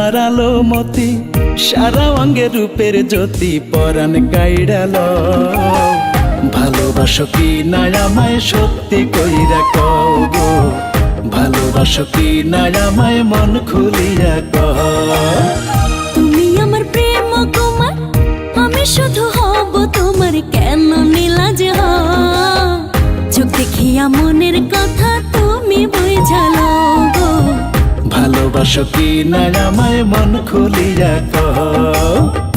তোমার আলো মতি সারা অঙ্গে রূপের জ্যোতি পরাণ কাইড়াল ভালোবাসো কি না আমায় সত্যি কইরা কও গো ভালোবাসো কি না আমায় মন খুলিয়া কও তুমি আমার প্রেম কুমার আমি শুধু হব তোমার কেন নীলাজ চোখ দেখিয়া মনের কথা তুমি বুঝালো গো ভালোবাসো কি না আমায় মন খুলিয়া কও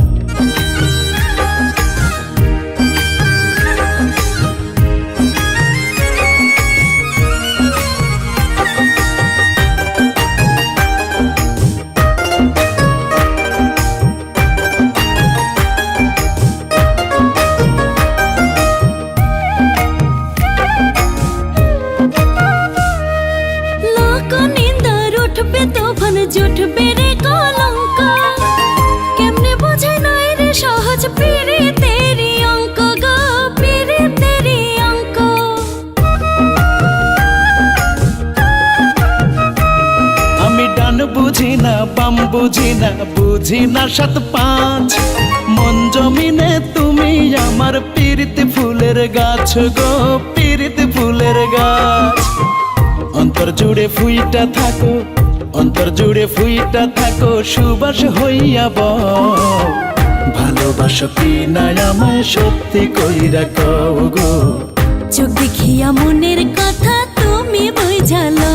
জুটবে রে কলঙ্ক কেমনে বোঝাই নাই রে সহজ প্রীতিতেরি অঙ্ক গো প্রীতিতেরি অঙ্ক আমি ডান বুঝি না বাম বুঝি না সাত পাঁচ মন জমিনে তুমি আমার প্রীতি ফুলের গাছ গো প্রীতি ফুলের গাছ অন্তর জুড়ে ফুইটা থাকো অন্তর জুড়ে ফুইটা থাকো সুবাস হইয়া ভালোবাসো কি না আমায় সত্যি কইরা কও গো চোখ দেখিয়া মনের কথা তুমি বুঝালো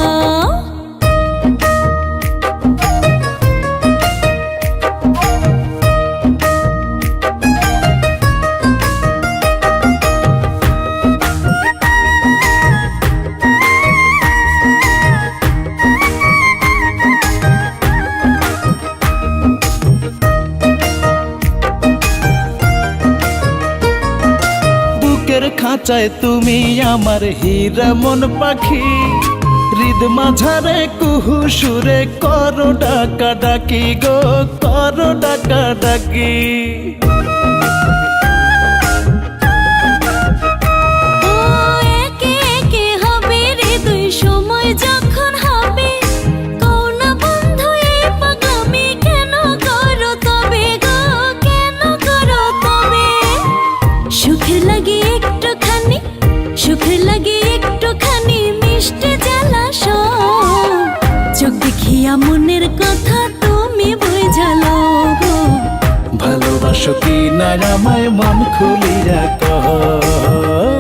খাঁচায় তুমি আমার হীরা মন পাখি হৃদ মাঝারে কুহু সুরে করো ডাকা ডাকি গো করো ডাকা ডাকি সুখের লাগে একটুখানি মিষ্টি জ্বালাস চোখ দেখিয়া মনের কথা তুমি বুঝালো গো ভালোবাসো কি না আমায় মন খুলিয়া কও